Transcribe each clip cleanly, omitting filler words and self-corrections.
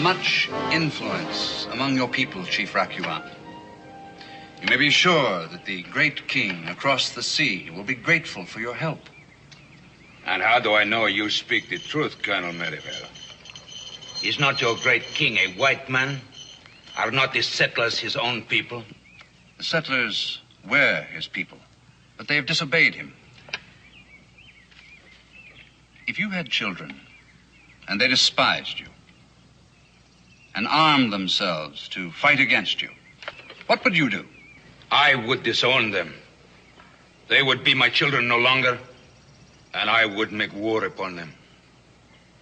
much influence among your people, Chief Rakuan. You may be sure that the great king across the sea will be grateful for your help. And how do I know you speak the truth, Colonel Merivale? Is not your great king a white man? Are not the settlers his own people? The settlers were his people, but they have disobeyed him. If you had children and they despised you and armed themselves to fight against you, what would you do? I would disown them. They would be my children no longer, and I would make war upon them.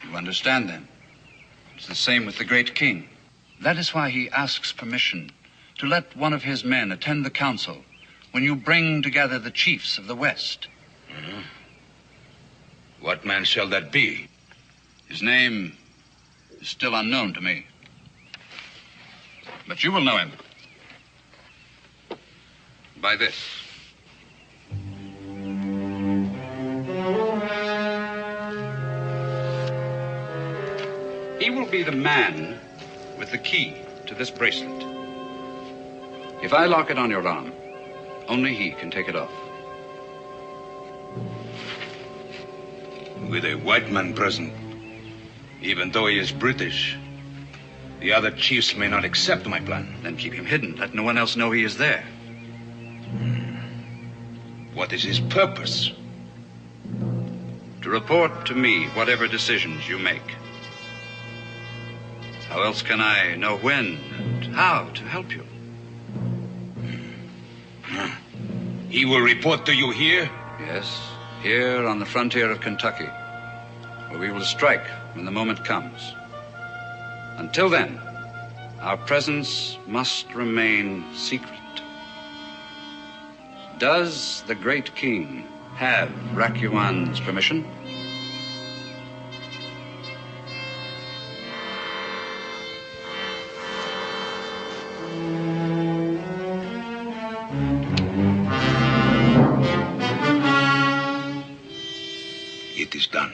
You understand, then? It's the same with the great king. That is why he asks permission to let one of his men attend the council when you bring together the chiefs of the West. Mm-hmm. What man shall that be? His name is still unknown to me. But you will know him. By this. He will be the man with the key to this bracelet. If I lock it on your arm, only he can take it off. With a white man present, even though he is British, the other chiefs may not accept my plan. Then keep him hidden. Let no one else know he is there. What is his purpose? To report to me whatever decisions you make. How else can I know when and how to help you? He will report to you here? Yes, here on the frontier of Kentucky, where we will strike when the moment comes. Until then, our presence must remain secret. Does the great king have Rakuan's permission? It is done.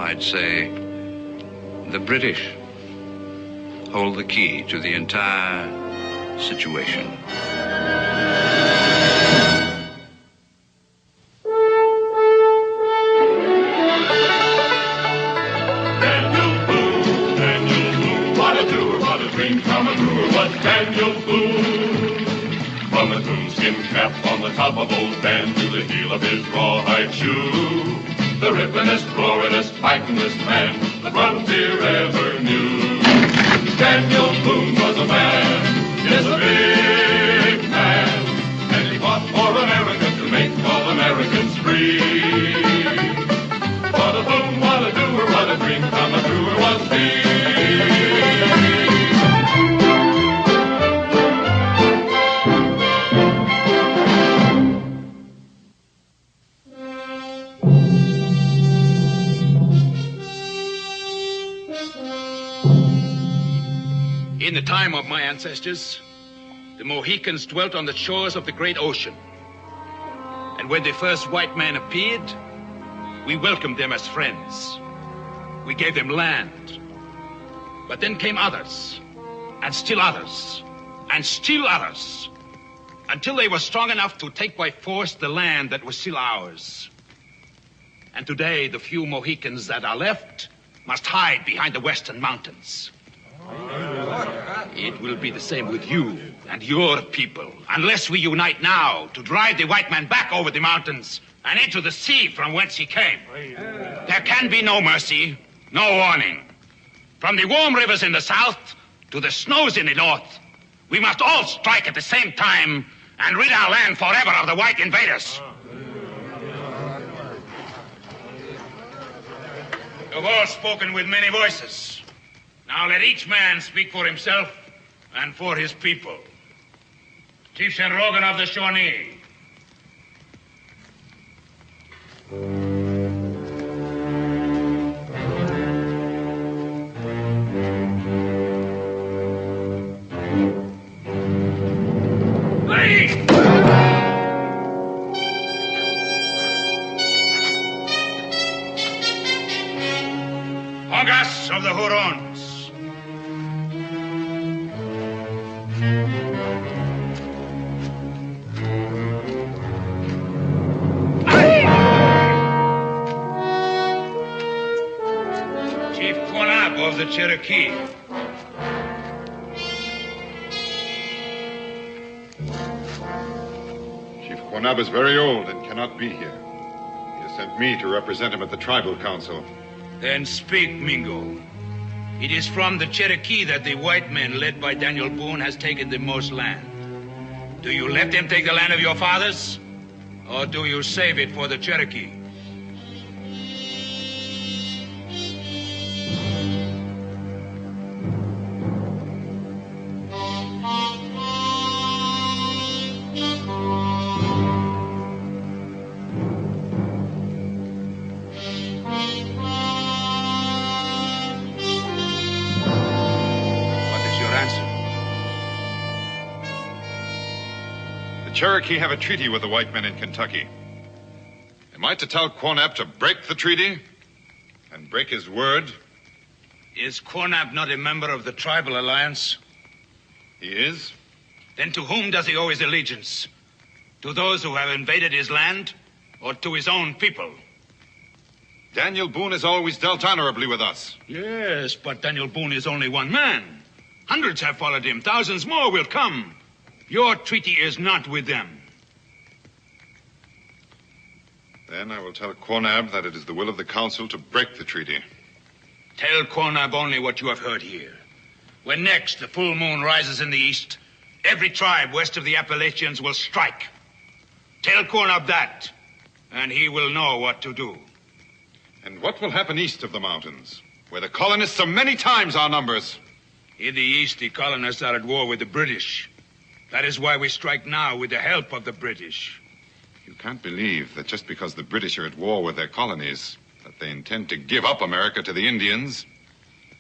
I'd say the British hold the key to the entire situation. Daniel Boone, what a doer, what a dream come a brewer was Daniel Boone. From a coonskin cap on the top of old Dan to the heel of his rawhide shoe. The ripplingest, roaringest, fightingest man the frontier ever knew. Daniel Boone was a man, yes, a big man, and he fought for America to make all Americans free. What a Boone, what a doer, what a dream come a truer was he. In the time of my ancestors, the Mohicans dwelt on the shores of the great ocean. And when the first white man appeared, we welcomed them as friends. We gave them land. But then came others, and still others, and still others, until they were strong enough to take by force the land that was still ours. And today, the few Mohicans that are left must hide behind the western mountains. It will be the same with you and your people, unless we unite now to drive the white man back over the mountains and into the sea from whence he came. There can be no mercy, no warning. From the warm rivers in the south to the snows in the north, we must all strike at the same time and rid our land forever of the white invaders. You've all spoken with many voices. Now let each man speak for himself and for his people. Chief St. Rogan of the Shawnee. among us of the Hurons. Chief Quanab of the Cherokee. Chief Quanab is very old and cannot be here. He has sent me to represent him at the tribal council. Then speak, Mingo. It is from the Cherokee that the white men, led by Daniel Boone, has taken the most land. Do you let them take the land of your fathers? Or do you save it for the Cherokee? Cherokee have a treaty with the white men in Kentucky. Am I to tell Quanab to break the treaty and break his word? Is Quanab not a member of the tribal alliance? He is. Then to whom does he owe his allegiance? To those who have invaded his land, or to his own people? Daniel Boone has always dealt honorably with us. Yes, but Daniel Boone is only one man. Hundreds have followed him. Thousands more will come. Your treaty is not with them. Then I will tell Quanab that it is the will of the council to break the treaty. Tell Quanab only what you have heard here. When next the full moon rises in the east, every tribe west of the Appalachians will strike. Tell Quanab that, and he will know what to do. And what will happen east of the mountains, where the colonists are many times our numbers? In the east, the colonists are at war with the British. That is why we strike now with the help of the British. You can't believe that just because the British are at war with their colonies, that they intend to give up America to the Indians.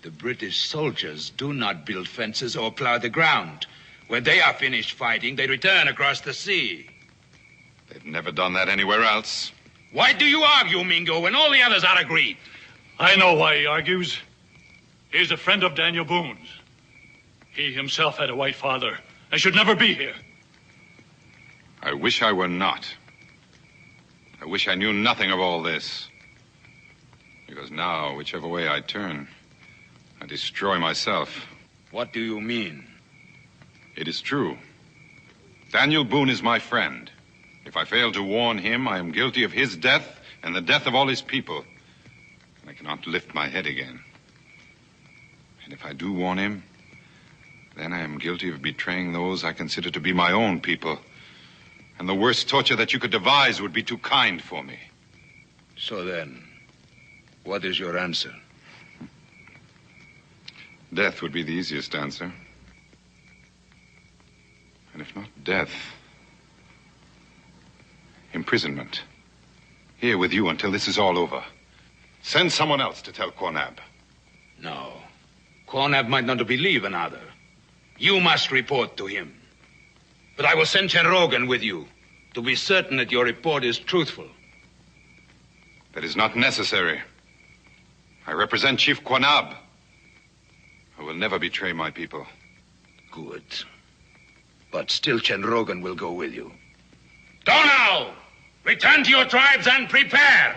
The British soldiers do not build fences or plow the ground. When they are finished fighting, they return across the sea. They've never done that anywhere else. Why do you argue, Mingo, when all the others are agreed? I know why he argues. He's a friend of Daniel Boone's. He himself had a white father and should never be here. I wish I were not. I wish I knew nothing of all this. Because now, whichever way I turn, I destroy myself. What do you mean? It is true. Daniel Boone is my friend. If I fail to warn him, I am guilty of his death and the death of all his people. And I cannot lift my head again. And if I do warn him, then I am guilty of betraying those I consider to be my own people. And the worst torture that you could devise would be too kind for me. So then, what is your answer? Death would be the easiest answer. And if not death, imprisonment. Here with you until this is all over. Send someone else to tell Quanab. No. Quanab might not believe another. You must report to him. But I will send Chanrogan with you to be certain that your report is truthful. That is not necessary. I represent Chief Quanab. I will never betray my people. Good. But still Chanrogan will go with you. Go now! Return to your tribes and prepare!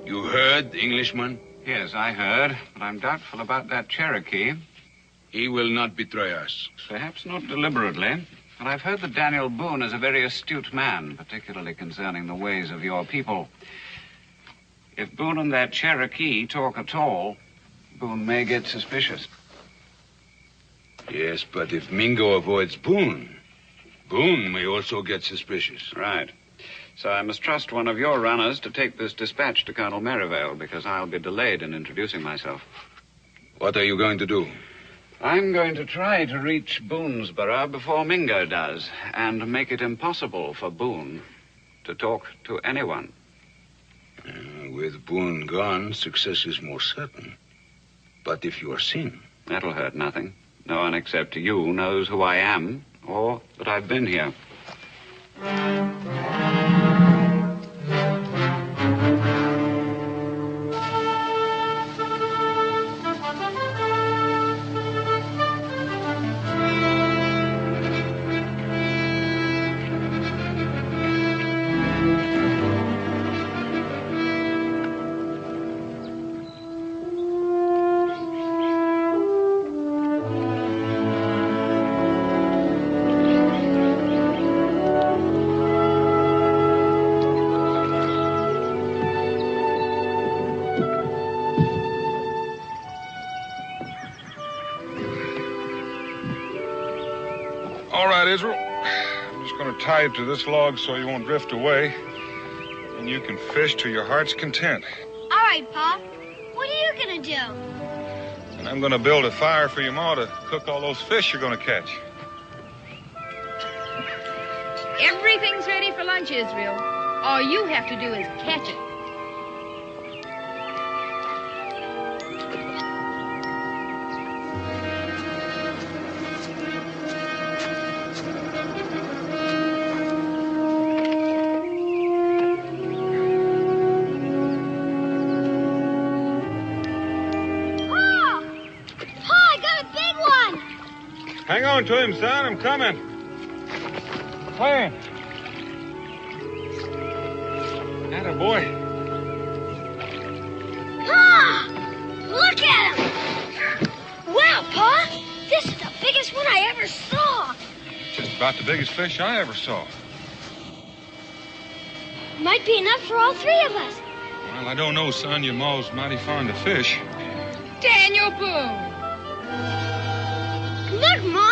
You heard, Englishman? Yes, I heard, but I'm doubtful about that Cherokee. He will not betray us. Perhaps not deliberately, but I've heard that Daniel Boone is a very astute man, particularly concerning the ways of your people. If Boone and that Cherokee talk at all, Boone may get suspicious. Yes, but if Mingo avoids Boone, Boone may also get suspicious. Right. So I must trust one of your runners to take this dispatch to Colonel Merivale, because I'll be delayed in introducing myself. What are you going to do? I'm going to try to reach Boonesboro before Mingo does, and make it impossible for Boone to talk to anyone. With Boone gone, success is more certain. But if you are seen... That'll hurt nothing. No one except you knows who I am, or that I've been here. All right, Israel. I'm just going to tie you to this log so you won't drift away. And you can fish to your heart's content. All right, Pa. What are you going to do? And I'm going to build a fire for your ma to cook all those fish you're going to catch. Everything's ready for lunch, Israel. All you have to do is catch it. Hang on to him, son. I'm coming. Playing. Atta boy. Pa! Look at him! Wow, Pa! This is the biggest one I ever saw. Just about the biggest fish I ever saw. Might be enough for all three of us. Well, I don't know, son. Your ma's mighty fond of fish. Daniel Boone! Look, Ma!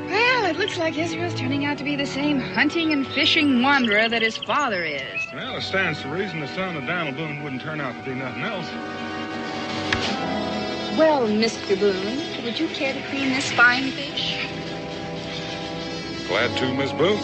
Well, it looks like Israel's turning out to be the same hunting and fishing wanderer that his father is. Well, it stands to reason the son of Daniel Boone wouldn't turn out to be nothing else. Well, Mr. Boone, would you care to clean this fine fish? Glad to, Miss Boone.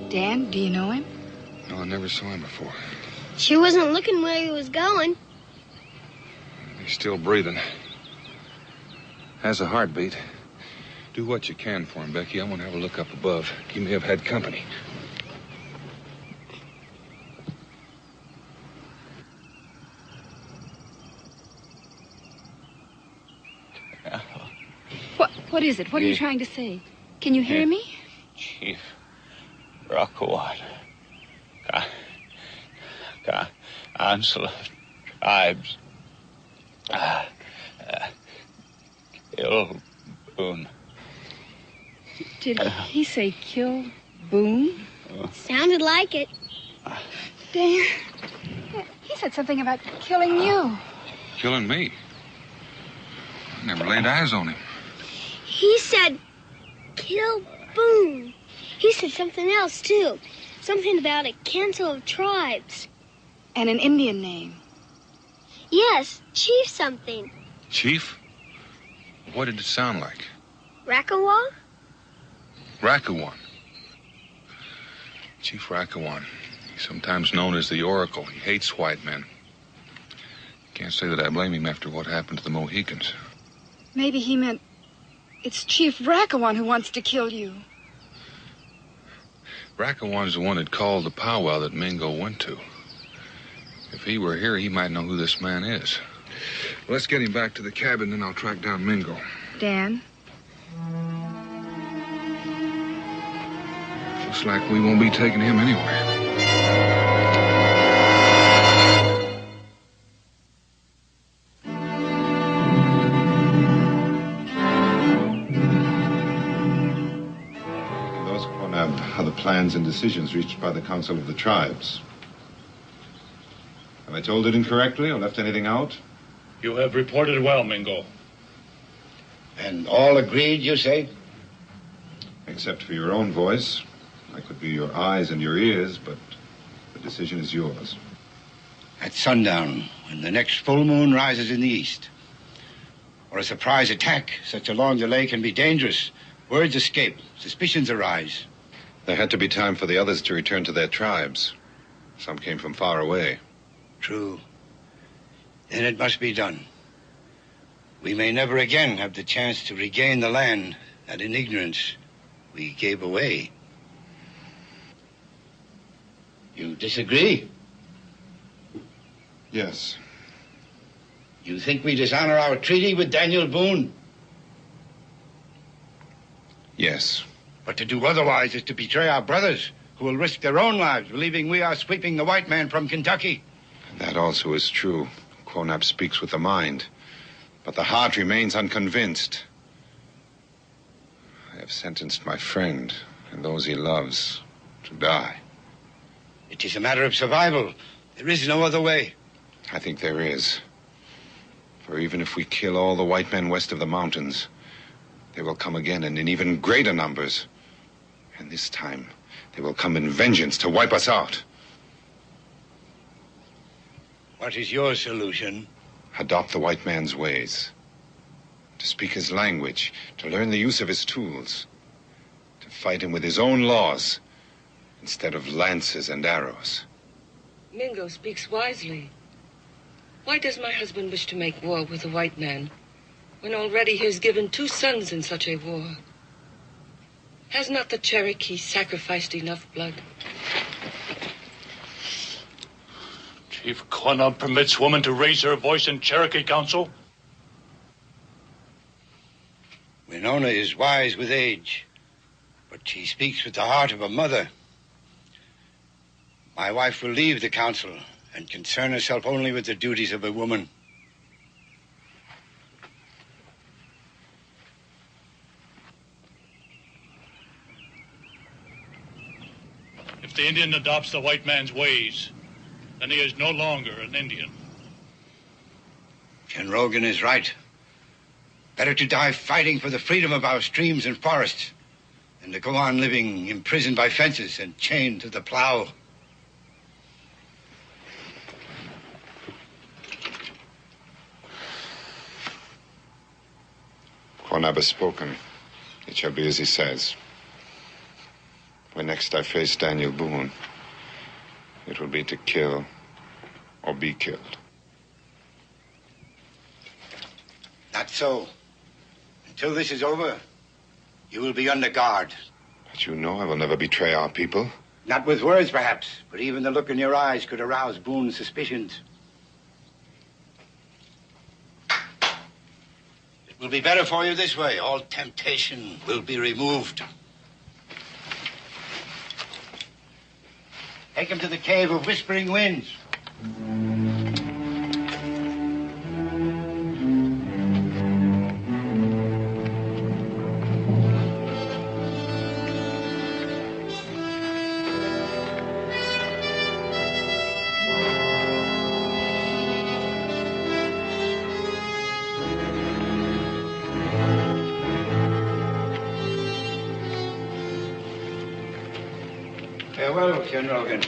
Dan, do you know him? No, I never saw him before. She wasn't looking where he was going. He's still breathing. Has a heartbeat. Do what you can for him, Becky. I want to have a look up above. He may have had company. What is it? What are you trying to say? Can you hear me? Chief Rockawat. Council of Tribes. Kill Boone. Did he say kill Boone? Sounded like it. Dan, he said something about killing you. Killing me? I never laid eyes on him. He said, kill Boone. He said something else, too. Something about a council of tribes. And an Indian name. Yes, chief something. Chief? What did it sound like? Rakawa? Rakawan. Chief Rakawan. He's sometimes known as the Oracle. He hates white men. Can't say that I blame him after what happened to the Mohicans. Maybe he meant it's Chief Rakawan who wants to kill you. Rakawan's the one that called the powwow that Mingo went to. If he were here, he might know who this man is. Let's get him back to the cabin, then I'll track down Mingo. Dan? Looks like we won't be taking him anywhere. Those upon are the plans and decisions reached by the Council of the Tribes. Have I told it incorrectly or left anything out? You have reported well, Mingo. And all agreed, you say? Except for your own voice. I could be your eyes and your ears, but the decision is yours. At sundown, when the next full moon rises in the east. Or a surprise attack. Such a long delay can be dangerous. Words escape. Suspicions arise. There had to be time for the others to return to their tribes. Some came from far away. True. Then it must be done. We may never again have the chance to regain the land that in ignorance we gave away. You disagree? Yes. You think we dishonor our treaty with Daniel Boone? Yes. But to do otherwise is to betray our brothers, who will risk their own lives, believing we are sweeping the white man from Kentucky. That also is true. Quonab speaks with the mind, but the heart remains unconvinced. I have sentenced my friend and those he loves to die. It is a matter of survival. There is no other way. I think there is. For even if we kill all the white men west of the mountains, they will come again and in even greater numbers. And this time, they will come in vengeance to wipe us out. What is your solution? Adopt the white man's ways. To speak his language, to learn the use of his tools. To fight him with his own laws, instead of lances and arrows. Mingo speaks wisely. Why does my husband wish to make war with the white man, when already he has given 2 sons in such a war? Has not the Cherokee sacrificed enough blood? Chief Quonab permits woman to raise her voice in Cherokee Council? Winona is wise with age, but she speaks with the heart of a mother. My wife will leave the council and concern herself only with the duties of a woman. If the Indian adopts the white man's ways, then he is no longer an Indian. Ken Rogan is right. Better to die fighting for the freedom of our streams and forests than to go on living imprisoned by fences and chained to the plow. Quonab has spoken. It shall be as he says. When next I face Daniel Boone, it will be to kill or be killed. Not so. Until this is over, you will be under guard. But you know I will never betray our people. Not with words, perhaps, but even the look in your eyes could arouse Boone's suspicions. It will be better for you this way. All temptation will be removed. Take him to the cave of Whispering Winds. Farewell, Ken Rogan.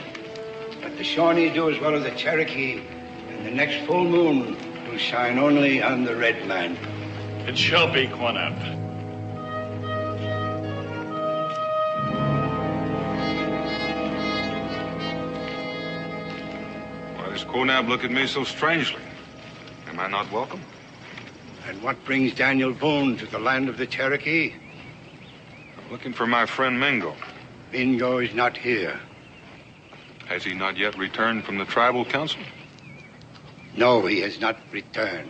Let the Shawnee do as well as the Cherokee, and the next full moon will shine only on the red man. It shall be, Quonab. Why does Quonab look at me so strangely? Am I not welcome? And what brings Daniel Boone to the land of the Cherokee? I'm looking for my friend Mingo. Mingo is not here. Has he not yet returned from the tribal council? No, he has not returned.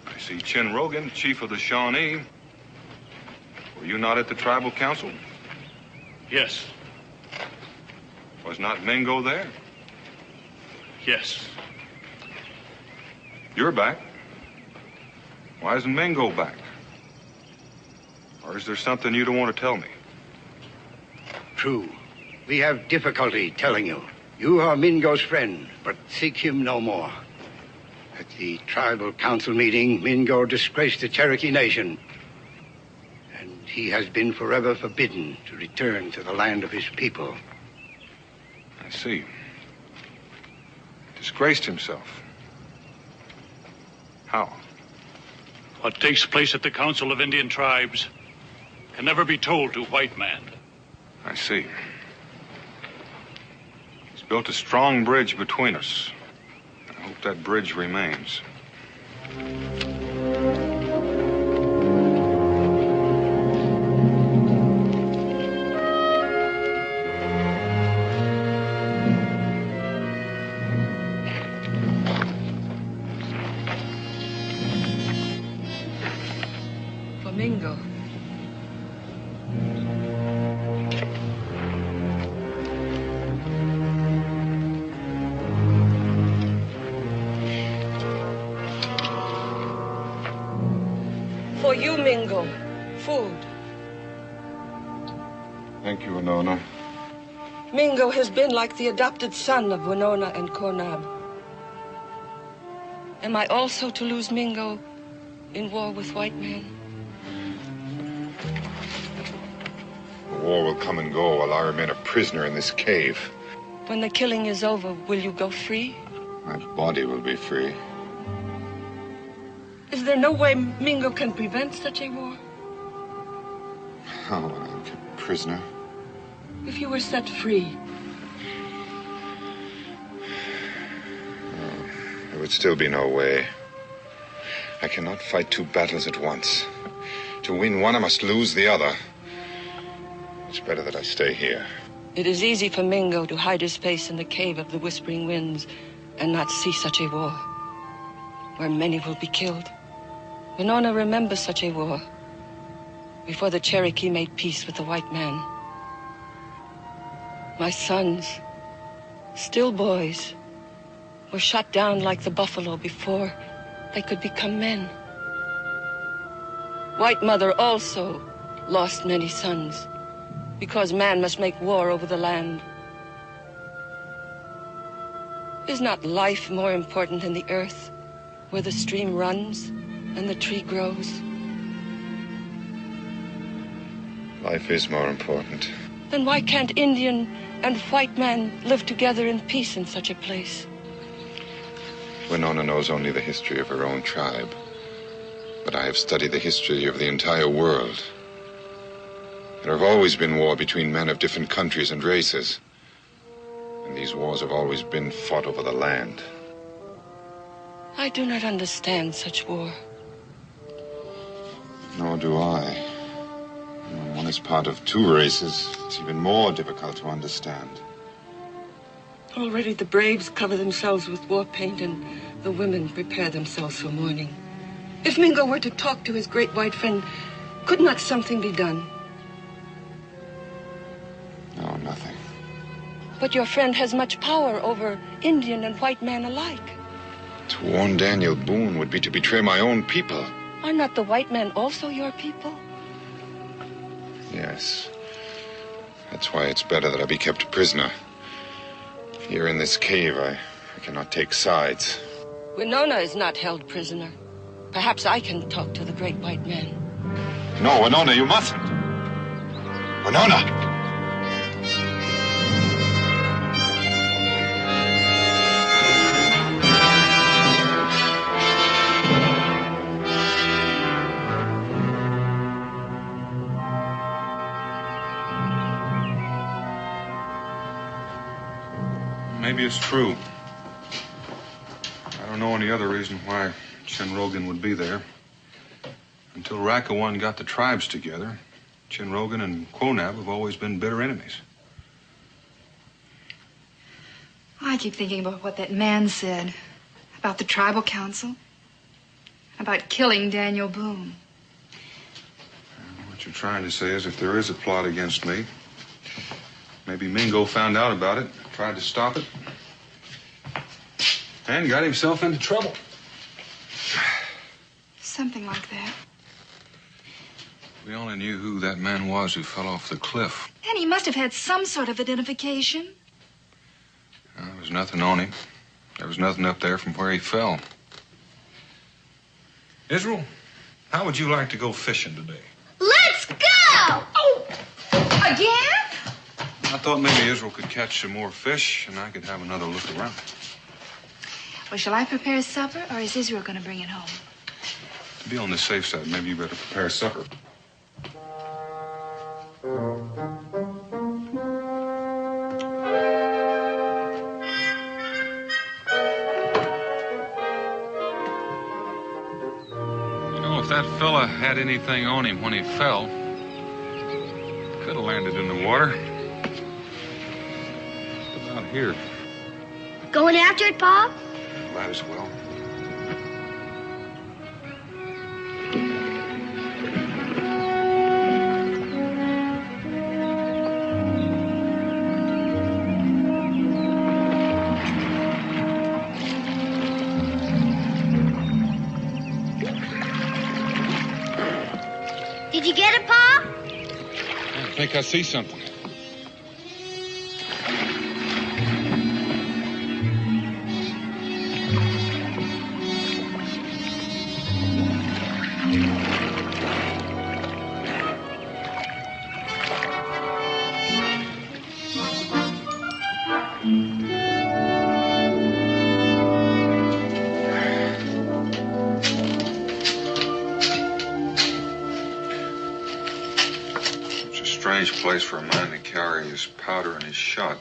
I see Chin Rogan, chief of the Shawnee. Were you not at the tribal council? Yes. Was not Mingo there? Yes. You're back. Why isn't Mingo back? Or is there something you don't want to tell me? True. We have difficulty telling you. You are Mingo's friend, but seek him no more. At the tribal council meeting, Mingo disgraced the Cherokee Nation. And he has been forever forbidden to return to the land of his people. I see. Disgraced himself. How? What takes place at the Council of Indian Tribes can never be told to white man. I see. He's built a strong bridge between us. I hope that bridge remains. Mingo. For you, Mingo. Food. Thank you, Winona. Mingo has been like the adopted son of Winona and Cornab. Am I also to lose Mingo in war with white men? The war will come and go while I remain a prisoner in this cave. When the killing is over, will you go free? My body will be free. Is there no way Mingo can prevent such a war? How when I'm kept prisoner? If you were set free. Oh, there would still be no way. I cannot fight two battles at once. To win one, I must lose the other. It's better that I stay here. It is easy for Mingo to hide his face in the cave of the Whispering Winds and not see such a war, where many will be killed. Winona remembers such a war, before the Cherokee made peace with the white man. My sons, still boys, were shot down like the buffalo before they could become men. White Mother also lost many sons, because man must make war over the land. Is not life more important than the earth, where the stream runs and the tree grows? Life is more important. Then why can't Indian and white man live together in peace in such a place? Winona knows only the history of her own tribe. But I have studied the history of the entire world. There have always been war between men of different countries and races. And these wars have always been fought over the land. I do not understand such war. Nor do I. When one is part of two races, it's even more difficult to understand. Already the braves cover themselves with war paint and the women prepare themselves for mourning. If Mingo were to talk to his great white friend, could not something be done? No, nothing. But your friend has much power over Indian and white man alike. To warn Daniel Boone would be to betray my own people. Are not the white men also your people? Yes. That's why it's better that I be kept prisoner. Here in this cave, I cannot take sides. Winona is not held prisoner. Perhaps I can talk to the great white man. No, Winona, you mustn't. Winona! Maybe it's true. I don't know any other reason why Chinrogan would be there. Until Rakawan got the tribes together, Chinrogan and Quonab have always been bitter enemies. I keep thinking about what that man said. About the tribal council. About killing Daniel Boone. What you're trying to say is if there is a plot against me, maybe Mingo found out about it, tried to stop it, and got himself into trouble. Something like that. We only knew who that man was who fell off the cliff. And he must have had some sort of identification. was nothing on him. There was nothing up there from where he fell. Israel, how would you like to go fishing today? Let's go! Oh, Again? I thought maybe Israel could catch some more fish and I could have another look around. Well, shall I prepare supper, or is Israel going to bring it home? To be on the safe side, maybe you better prepare supper. If that fella had anything on him when he fell, could have landed in the water. About here. Going after it, Pa? Might as well. Did you get it, Pa? I think I see something. Strange place for a man to carry his powder and his shot.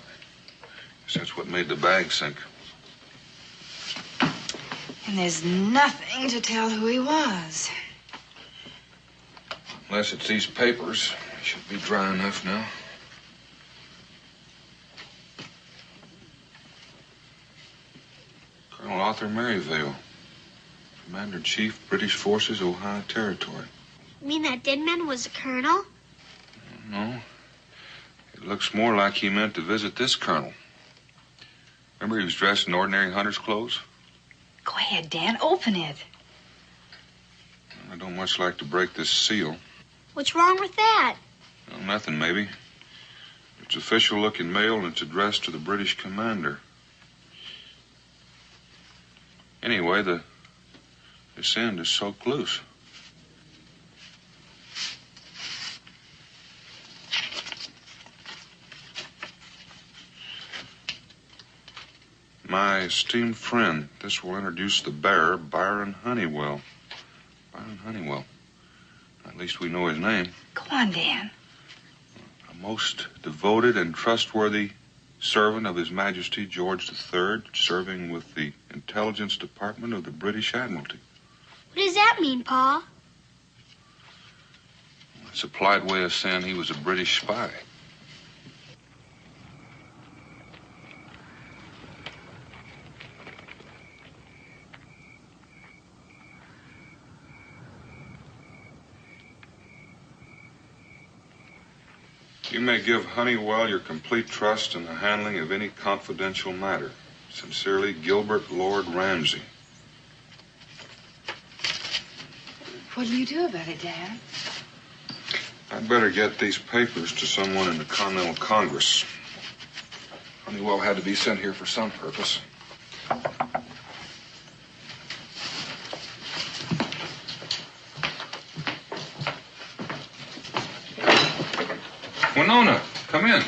Guess that's what made the bag sink. And there's nothing to tell who he was. Unless it's these papers. They should be dry enough now. Colonel Arthur Merivale, Commander-in-Chief, British Forces, Ohio Territory. You mean that dead man was a colonel? No. It looks more like he meant to visit this colonel. Remember he was dressed in ordinary hunter's clothes? Go ahead, Dan. Open it. I don't much like to break this seal. What's wrong with that? Well, nothing, maybe. It's official-looking mail, and it's addressed to the British commander. Anyway, this end is soaked loose. My esteemed friend, this will introduce the bearer, Byron Honeywell. Byron Honeywell. At least we know his name. Go on, Dan. A most devoted and trustworthy servant of His Majesty George III, serving with the Intelligence Department of the British Admiralty. What does that mean, Pa? It's a polite way of saying he was a British spy. You may give Honeywell your complete trust in the handling of any confidential matter. Sincerely, Gilbert Lord Ramsay. What'll you do about it, Dan? I'd better get these papers to someone in the Continental Congress. Honeywell had to be sent here for some purpose. Winona, come in.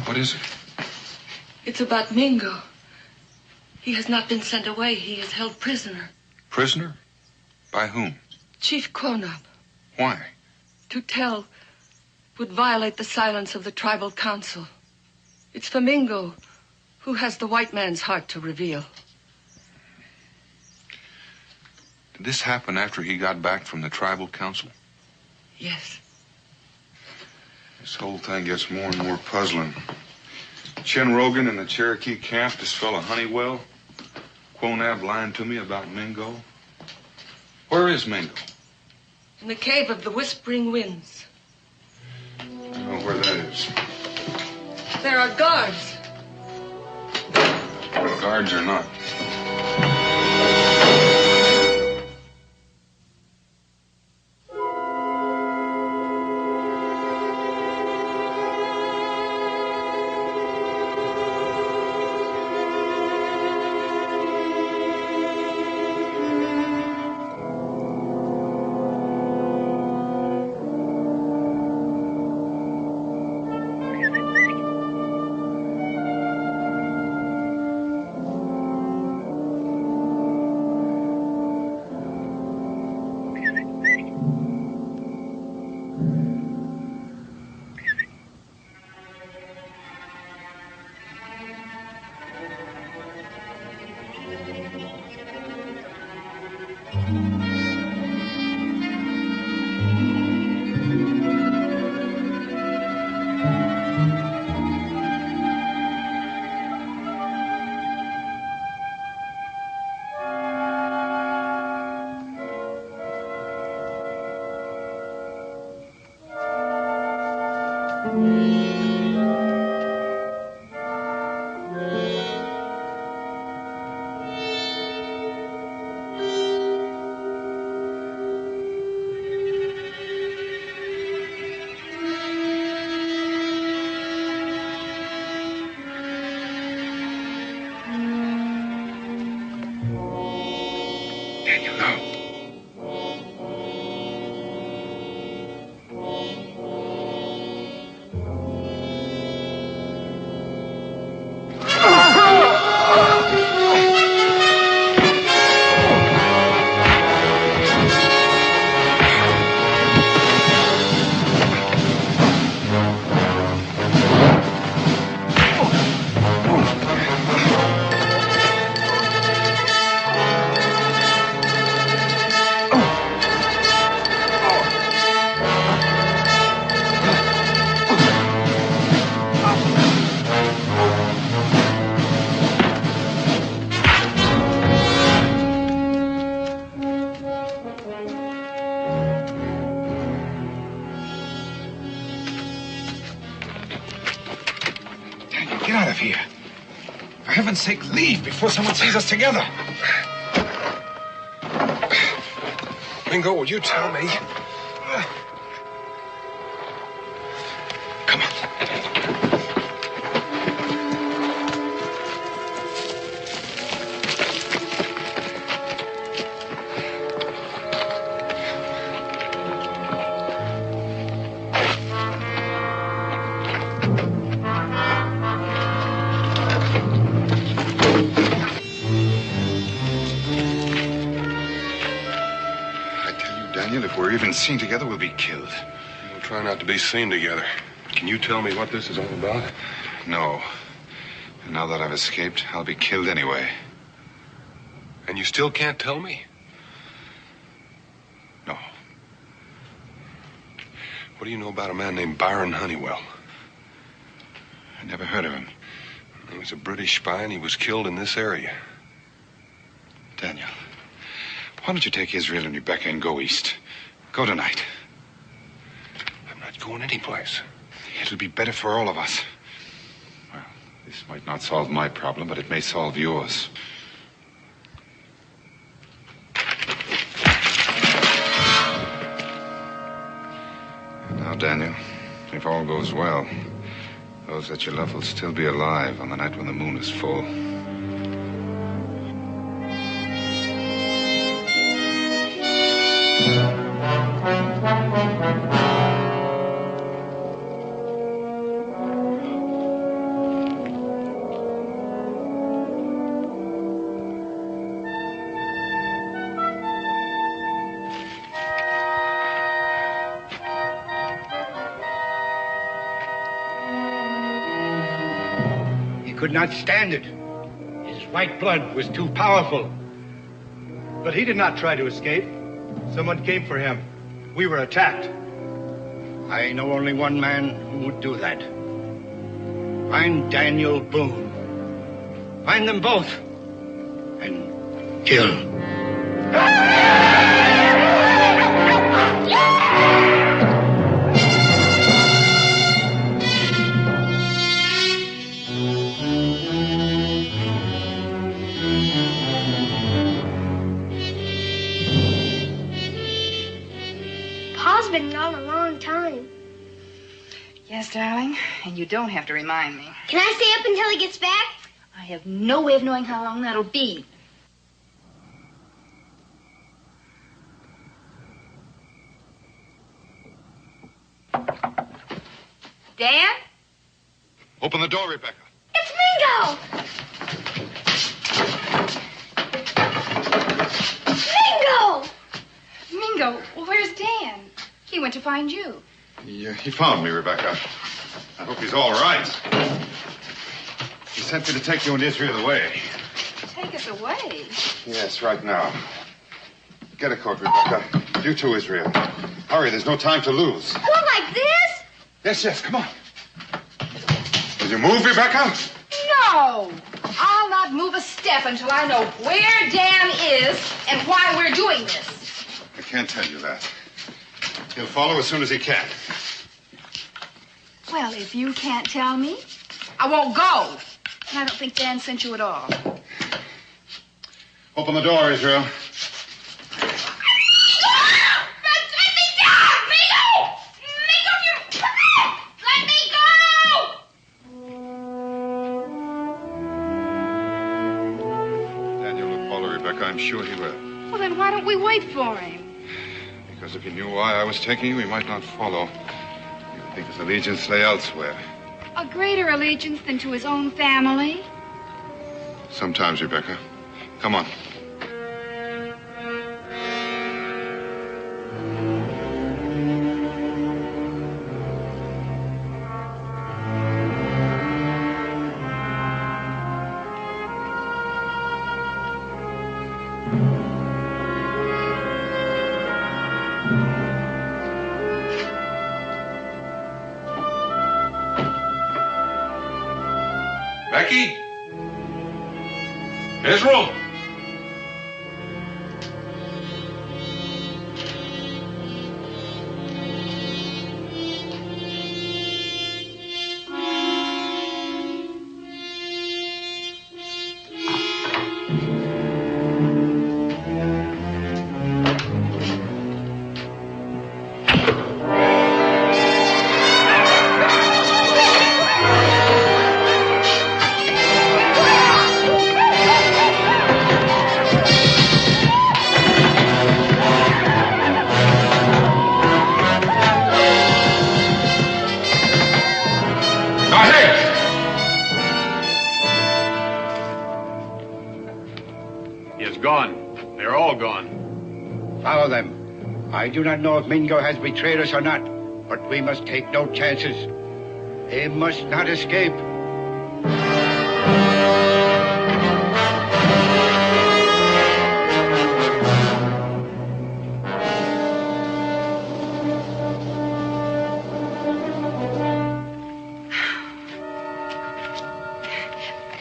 What is it? It's about Mingo. He has not been sent away. He is held prisoner. Prisoner? By whom? Chief Quonab. Why? To tell would violate the silence of the tribal council. It's for Mingo, who has the white man's heart to reveal. Did this happen after he got back from the tribal council? Yes. This whole thing gets more and more puzzling. Chin Rogan in the Cherokee camp, this fellow Honeywell. Quonab lying to me about Mingo. Where is Mingo? In the cave of the Whispering Winds. I don't know where that is. There are guards. Guards or not. Daniel, no. Get out of here. For heaven's sake, leave before someone sees us together. Mingo, will you tell me? Come on. Daniel, if we're even seen together, we'll be killed. We'll try not to be seen together. Can you tell me what this is all about? No. And now that I've escaped, I'll be killed anyway. And you still can't tell me? No. What do you know about a man named Byron Honeywell? I never heard of him. He was a British spy, and he was killed in this area. Daniel, why don't you take Israel and Rebecca and go east? Go tonight. I'm not going anyplace. It'll be better for all of us. Well, this might not solve my problem, but it may solve yours. Now, Daniel, if all goes well, those that you love will still be alive on the night when the moon is full. Could not stand it. His white blood was too powerful. But he did not try to escape. Someone came for him. We were attacked. I know only one man who would do that. Find Daniel Boone. Find them both. And kill. Pa's been gone a long time. Yes, darling, and you don't have to remind me. Can I stay up until he gets back? I have no way of knowing how long that'll be. Dan? Open the door, Rebecca. It's Mingo! Mingo! Mingo, where's Dan? He went to find you. He found me, Rebecca. I hope he's all right. He sent me to take you and Israel away. Take us away? Yes, right now. Get a coat, Rebecca. You too, Israel. Hurry, there's no time to lose. What, like this? Yes, come on. Will you move, Rebecca? No! I'll not move a step until I know where Dan is and why we're doing this. I can't tell you that. He'll follow as soon as he can. Well, if you can't tell me, I won't go. And I don't think Dan sent you at all. Open the door, Israel. I'm sure he will. Well, then why don't we wait for him? Because if he knew why I was taking you, he might not follow. He would think his allegiance lay elsewhere. A greater allegiance than to his own family? Sometimes, Rebecca. Come on. Becky? Israel? Follow them. I do not know if Mingo has betrayed us or not, but we must take no chances. They must not escape.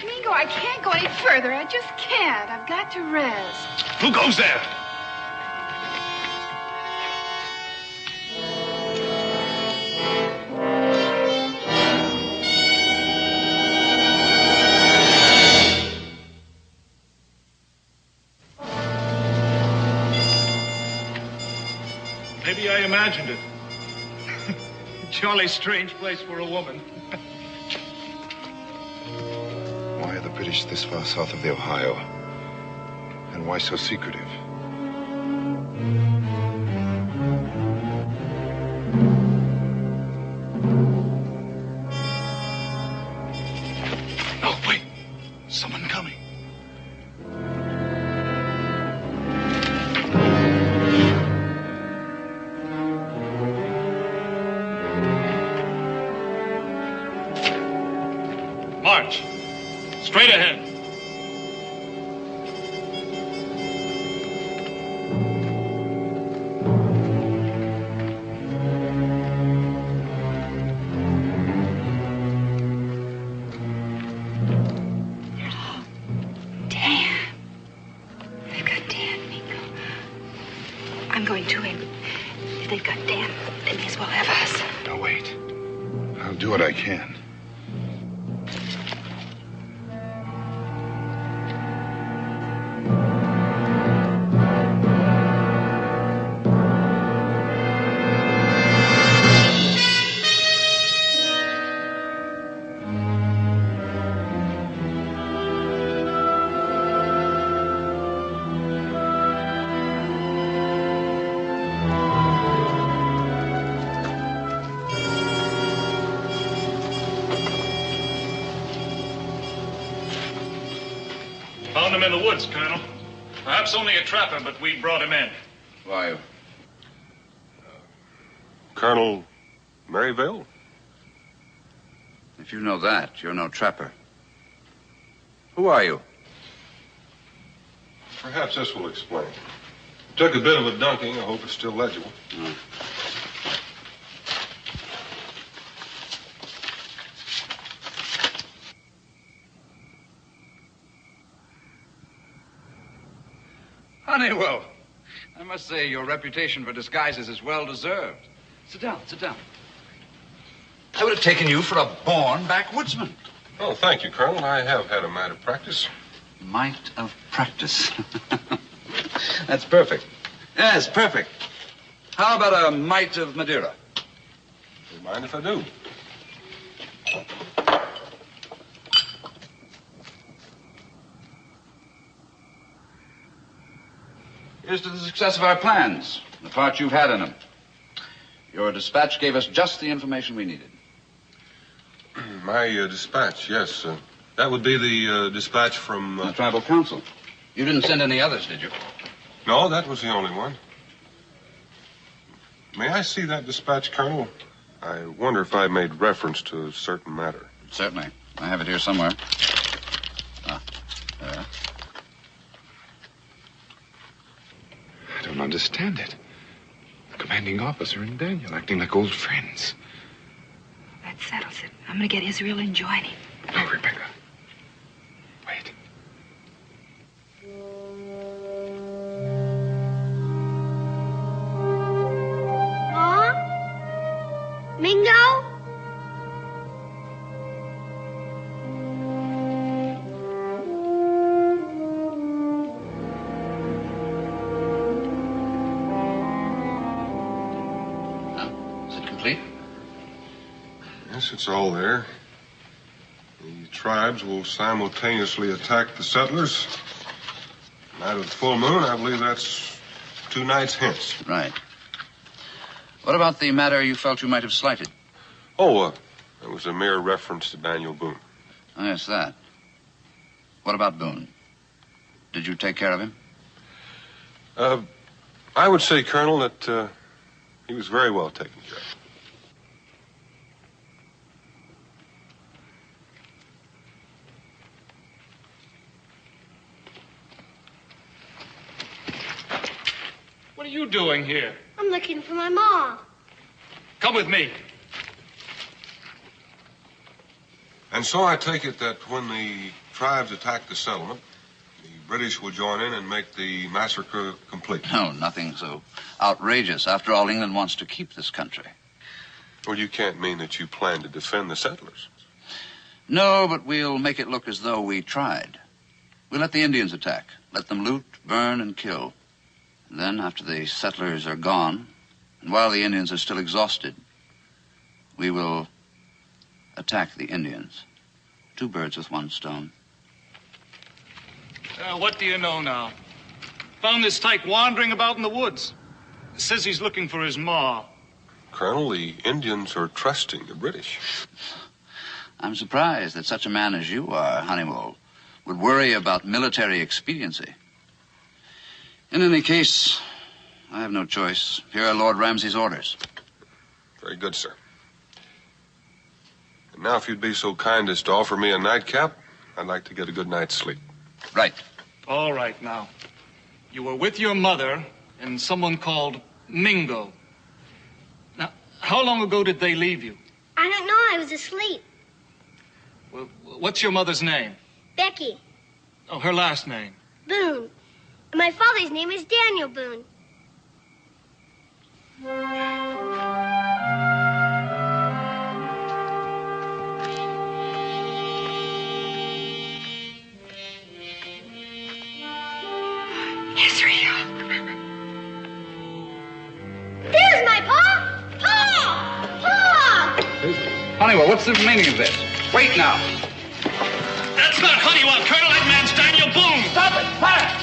Mingo, I can't go any further. I just can't. I've got to rest. Who goes there? Maybe I imagined it. Jolly strange place for a woman. Why are the British this far south of the Ohio? And why so secretive? No, wait. Someone coming. March. Straight ahead. Dan. They've got Dan, Mingo. I'm going to him. If they've got Dan, they may as well have us. Now, wait. I'll do what I can. Found him in the woods, Colonel. Perhaps only a trapper, but we brought him in. Why? Colonel Maryville? If you know that, you're no trapper. Who are you? Perhaps this will explain. Took a bit of a dunking. I hope it's still legible. Honeywell, I must say your reputation for disguises is well deserved. Sit down, sit down. I would have taken you for a born backwoodsman. Oh, thank you, Colonel. I have had a mite of practice. Mite of practice. That's perfect. Yes, perfect. How about a mite of Madeira? Don't mind if I do. Here's to the success of our plans, the part you've had in them. Your dispatch gave us just the information we needed. My dispatch, yes. That would be the dispatch from... The tribal council. You didn't send any others, did you? No, that was the only one. May I see that dispatch, Colonel? I wonder if I made reference to a certain matter. Certainly. I have it here somewhere. Ah, there. I don't understand it. The commanding officer and Daniel acting like old friends. That settles it. I'm going to get Israel and join him. No, Rebecca. Wait. Ma? Mingo? Is it complete? Yes, it's all there. The tribes will simultaneously attack the settlers. Night of the full moon, I believe that's 2 nights hence. Right. What about the matter you felt you might have slighted? Oh, it was a mere reference to Daniel Boone. Oh, yes, that. What about Boone? Did you take care of him? I would say, Colonel, that he was very well taken care of. What are you doing here? I'm looking for my ma. Come with me. And so I take it that when the tribes attack the settlement, the British will join in and make the massacre complete. No, nothing so outrageous. After all, England wants to keep this country. Well, you can't mean that you plan to defend the settlers. No, but we'll make it look as though we tried. We'll let the Indians attack. Let them loot, burn, and kill. And then, after the settlers are gone, and while the Indians are still exhausted, we will attack the Indians. 2 birds with 1 stone. What do you know now? Found this tyke wandering about in the woods. Says he's looking for his ma. Colonel, the Indians are trusting the British. I'm surprised that such a man as you are, Honeywell, would worry about military expediency. In any case, I have no choice. Here are Lord Ramsay's orders. Very good, sir. And now, if you'd be so kind as to offer me a nightcap, I'd like to get a good night's sleep. Right. All right, now. You were with your mother and someone called Mingo. Now, how long ago did they leave you? I don't know. I was asleep. Well, what's your mother's name? Becky. Oh, her last name. Boone. And my father's name is Daniel Boone. Israel. There's my pa! Pa! Pa! Honeywell, what's the meaning of this? Wait now. That's not Honeywell, Colonel. That man's Daniel Boone. Stop it! Fire!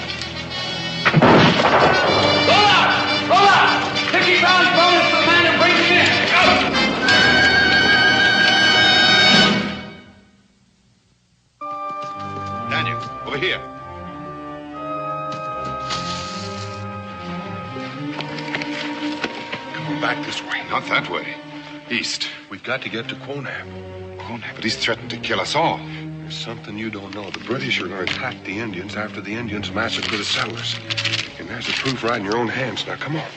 Roll out! Roll out! 50 pounds bonus for the man who brings him in. Go! Daniel, over here. Come on, back this way, not that way. East. We've got to get to Quonab. Quonab, but he's threatened to kill us all. There's something you don't know. The British are going to attack the Indians after the Indians massacre the settlers. And there's the proof right in your own hands. Now, come on.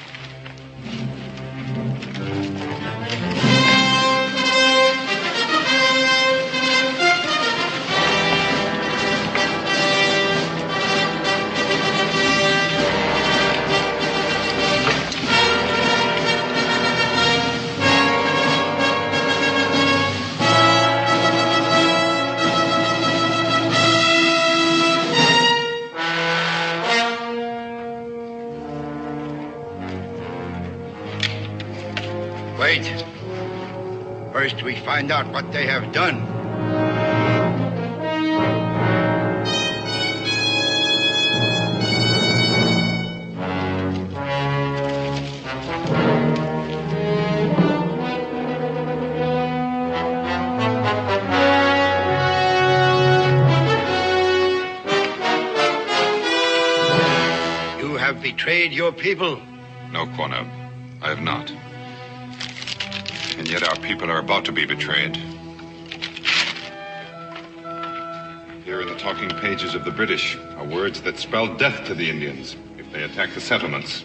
we find out what they have done. You have betrayed your people. No, Cornell, I have not. And yet our people are about to be betrayed. Here in the talking pages of the British are words that spell death to the Indians if they attack the settlements.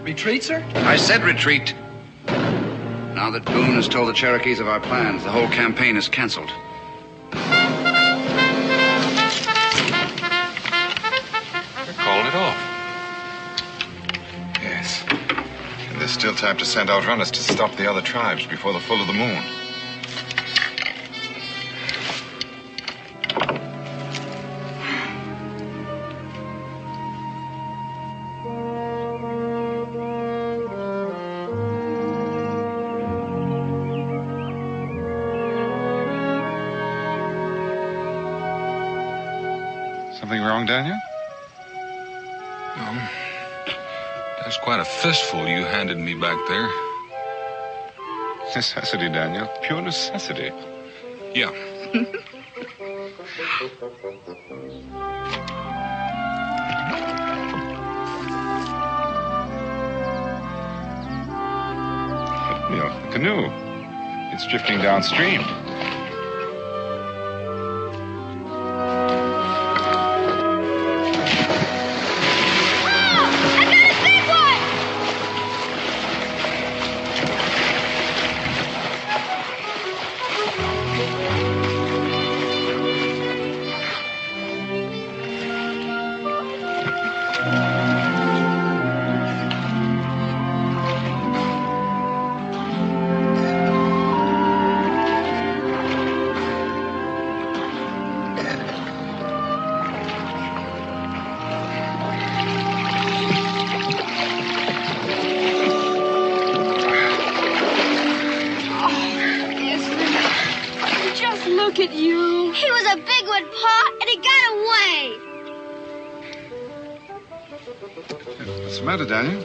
Retreat, sir? I said retreat. Now that Boone has told the Cherokees of our plans, the whole campaign is canceled. They're calling it off. Yes. And there's still time to send out runners to stop the other tribes before the full of the moon. Something wrong, Daniel? That's quite a fistful you handed me back there. Necessity, Daniel. Pure necessity. Yeah. Neil, the canoe. It's drifting downstream. Look at you. He was a big one, Pa, and he got away. What's the matter, Daniel?